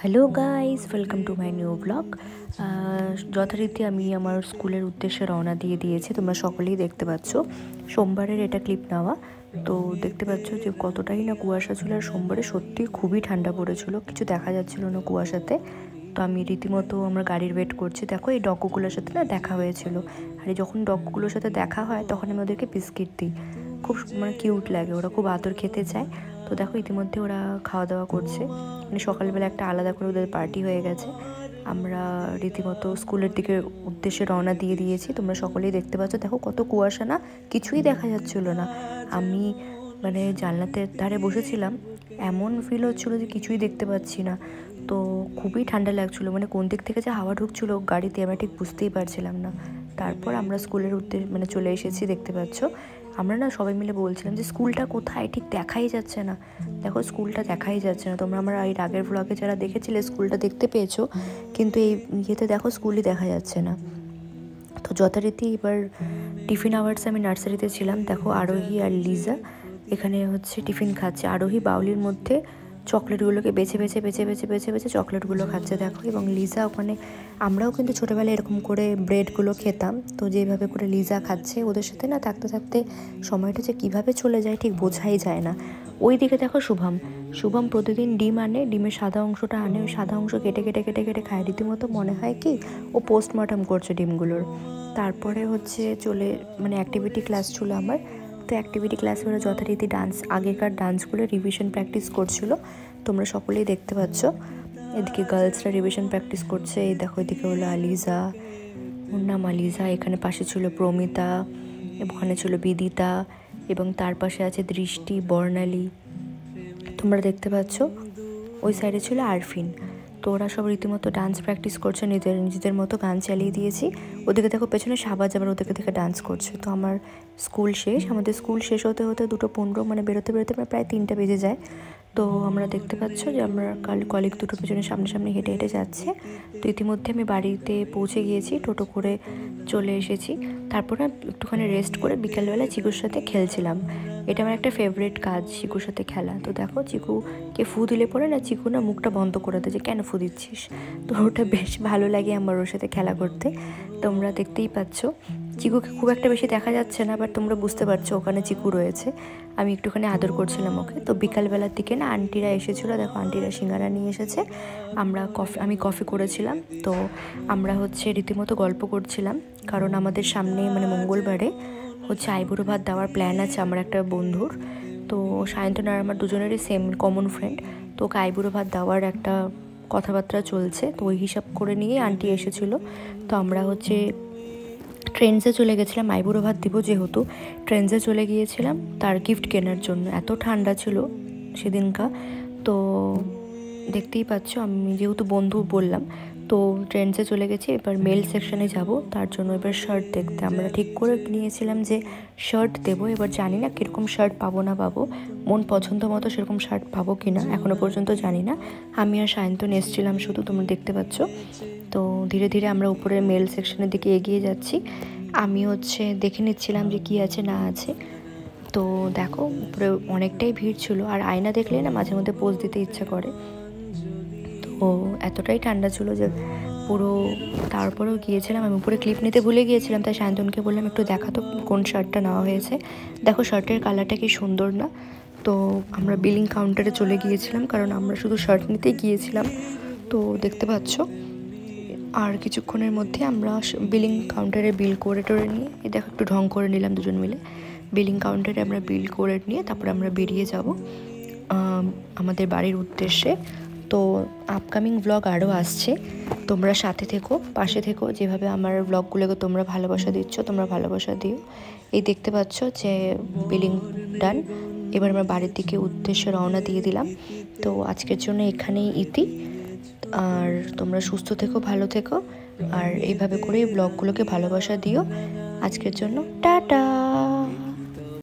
Hello guys, welcome to my new blog. যথারীতি আমি আমার স্কুলের উদ্দেশ্যে রওনা দিয়ে দিয়েছি। তোমরা সকলেই দেখতে পাচ্ছ সোমবারের এটা ক্লিপ নেওয়া। তো দেখতে পাচ্ছ যে কতটাই না কুয়াশা ছিল, আর সোমবারে সত্যি খুবই ঠান্ডা পড়েছিল, কিছু দেখা যাচ্ছিল না কুয়াশাতে। তো আমি রীতিমতো আমার গাড়ির ওয়েট করছি। দেখো এই ডগগুলোর সাথে না দেখা হয়েছিল, আর যখন ডগগুলোর সাথে দেখা হয় তখন আমি ওদেরকে বিস্কিট দিই। খুব কিউট লাগে, ওরা খুব আদর খেতে চায়। তো দেখো ইতিমধ্যে ওরা খাওয়া দাওয়া করছে, সকালবেলা একটা আলাদা করে ওদের পার্টি হয়ে গেছে। আমরা রীতিমতো স্কুলের দিকে উদ্দেশ্যে রওনা দিয়ে দিয়েছি। তোমরা সকলেই দেখতে পাচ্ছ, দেখো কত কুয়াশা, না কিছুই দেখা যাচ্ছিল না। আমি জানলাতে ধারে বসেছিলাম, এমন ফিল হচ্ছিলো যে কিছুই দেখতে পাচ্ছি না। তো খুবই ঠান্ডা লাগছিলো, কোন দিক থেকে যে হাওয়া ঢুকছিলো গাড়িতে আমরা ঠিক বুঝতেই পারছিলাম না। তারপর আমরা স্কুলের উদ্দেশ্যে চলে এসেছি। দেখতে পাচ্ছ আমরা না সবাই মিলে বলছিলাম যে স্কুলটা কোথায়, ঠিক দেখাই যাচ্ছে না। দেখো স্কুলটা দেখাই যাচ্ছে না। তোমরা আমার এই আগের ব্লগে যারা দেখেছিলে স্কুলটা দেখতে পেয়েছো, কিন্তু এই ইয়েতে দেখো স্কুলই দেখা যাচ্ছে না। তো যথারীতি এবার টিফিন আওয়ার্সে আমি নার্সারিতে ছিলাম। দেখো আরোহী আর লিজা এখানে টিফিন খাচ্ছে। আরোহী বাউলির মধ্যে চকলেটগুলোকে বেছে বেছে বেছে বেছে বেছে বেছে চকলেটগুলো খাচ্ছে দেখো, এবং লিজা ওখানে, আমরাও কিন্তু ছোটোবেলায় এরকম করে ব্রেডগুলো খেতাম। তো যেভাবে করে লিজা খাচ্ছে, ওদের সাথে না থাকতে থাকতে সময়টা যে কীভাবে চলে যায় ঠিক বোঝাই যায় না। ওই দিকে দেখো শুভম প্রতিদিন ডিম আনে, ডিমের সাদা অংশটা আনে, ওই সাদা অংশ কেটে কেটে কেটে কেটে খায়। রীতিমতো মনে হয় কি ও পোস্টমর্টম করছে ডিমগুলোর। তারপরে চলে অ্যাক্টিভিটি ক্লাস ছিল আমার। তো অ্যাক্টিভিটি ক্লাসে ওরা যথারীতি ডান্স, আগেকার ডান্সগুলো রিভিশন প্র্যাকটিস করছিল। তোমরা সকলেই দেখতে পাচ্ছ, এদিকে গার্লসরা রিভিশন প্র্যাকটিস করছে। এই দেখো এদিকে হলো আলিজা, ওর নাম আলিজা। এখানে পাশে ছিল প্রমিতা, ওখানে ছিল বিদিতা, এবং তার পাশে আছে দৃষ্টি, বর্ণালী। তোমরা দেখতে পাচ্ছ ওই সাইডে ছিল আরফিন। তো ওরা সব রীতিমতো ডান্স প্র্যাকটিস করছে, নিজেদের মতো গান চালিয়ে দিয়েছি। ওদিকে দেখো পেছনে সাবাজ আবার ওদেরকে দেখে ডান্স করছে। তো আমাদের স্কুল শেষ হতে হতে 2:15, বেরোতে বেরোতে প্রায় 3টা বেজে যায়। তো আমরা দেখতে পাচ্ছ যে আমরা কলিগ দুটো পেছনে সামনে সামনে হেঁটে হেঁটে যাচ্ছে। তো ইতিমধ্যে আমি বাড়িতে পৌঁছে গিয়েছি, টোটো করে চলে এসেছি। তারপরে একটুখানি রেস্ট করে বিকেলবেলা চিকুর সাথে খেলছিলাম। এটা আমার একটা ফেভারিট কাজ, চিকুর সাথে খেলা। তো দেখো চিকুকে ফু দিলে পরে না, চিকু না মুখটা বন্ধ করে দেয় যে কেন ফু দিচ্ছিস। তো ওটা বেশ ভালো লাগে আমার ওর সাথে খেলা করতে। তোমরা দেখতেই পাচ্ছ চিকুকে খুব একটা বেশি দেখা যাচ্ছে না, বাট তোমরা বুঝতে পারছো ওখানে চিকু রয়েছে। আমি একটুখানি আদর করছিলাম ওকে। তো বিকালবেলার দিকে না আন্টিরা এসেছিলো, দেখো আন্টিরা সিঙ্গারা নিয়ে এসেছে। আমি কফি করেছিলাম। তো আমরা রীতিমতো গল্প করছিলাম, কারণ আমাদের সামনে মঙ্গলবারে আইবুড়ো ভাত দেওয়ার প্ল্যান আছে আমার একটা বন্ধুর। তো সায়ন্তন আর আমার দুজনেরই সেম কমন ফ্রেন্ড। তো ওকে আইবুড়ো ভাত দেওয়ার একটা কথাবার্তা চলছে। তো ওই হিসাব করে নিয়েই আন্টি এসেছিলো। তো আমরা ট্রেন্সে চলে গেছিলাম, আইবুড়ো ভাত দিব যেহেতু ট্রেন্সে চলে গিয়েছিলাম তার গিফট কেনার জন্য। এত ঠান্ডা ছিল সেদিনকা। তো দেখতেই পাচ্ছ, আমি যেহেতু বন্ধু বললাম, তো ট্রেন্সে চলে গেছি। এবার মেল সেকশনে যাব, তার জন্য এবার শার্ট দেখতে আমরা ঠিক করে নিয়েছিলাম যে শার্ট দেবো। এবার জানি না কীরকম শার্ট পাবো না পাবো, মন পছন্দ মতো সেরকম শার্ট পাবো কি না এখনও পর্যন্ত জানি না। আমি আর সায়ন্তন এসেছিলাম শুধু, তোমরা দেখতে পাচ্ছ। তো ধীরে ধীরে আমরা উপরে মেল সেকশনের দিকে এগিয়ে যাচ্ছি। আমি দেখে নিচ্ছিলাম যে কী আছে না আছে। তো দেখো উপরে অনেকটাই ভিড় ছিল, আর আয়না দেখলে না মাঝে মধ্যে পোজ দিতে ইচ্ছা করে। তো এতটাই ঠান্ডা ছিল যে পুরো, তারপরেও গিয়েছিলাম। আমি উপরে ক্লিপ নিতে ভুলে গিয়েছিলাম, তাই শান্তনকে বললাম একটু দেখাতো কোন শার্টটা নেওয়া হয়েছে। দেখো শার্টের কালারটা কি সুন্দর না। তো আমরা বিলিং কাউন্টারে চলে গিয়েছিলাম, কারণ আমরা শুধু শার্ট নিতেই গিয়েছিলাম। তো দেখতে পাচ্ছ আর কিছুক্ষণের মধ্যে আমরা বিলিং কাউন্টারে বিল করে টোরে নিয়ে, দেখো একটু ঢং করে নিলাম দুজন মিলে। বিলিং কাউন্টারে আমরা বিল করে নিয়ে তারপরে আমরা বেরিয়ে যাব আমাদের বাড়ির উদ্দেশ্যে। তো আপকামিং ব্লগ আরও আসছে, তোমরা সাথে থেকো, পাশে থেকো। যেভাবে আমার ব্লগগুলোকে তোমরা ভালোবাসা দিচ্ছ, তোমরা ভালোবাসা দিও। এই দেখতে পাচ্ছ যে বিলিং ডান। এবার আমরা বাড়ির দিকে উদ্দেশ্যে রওনা দিয়ে দিলাম। তো আজকের জন্য এখানেই ইতি। আর তোমরা সুস্থ থেকো, ভালো থেকো, আর এইভাবে করেই ব্লগগুলোকে ভালোবাসা দিও। আজকের জন্য টাটা।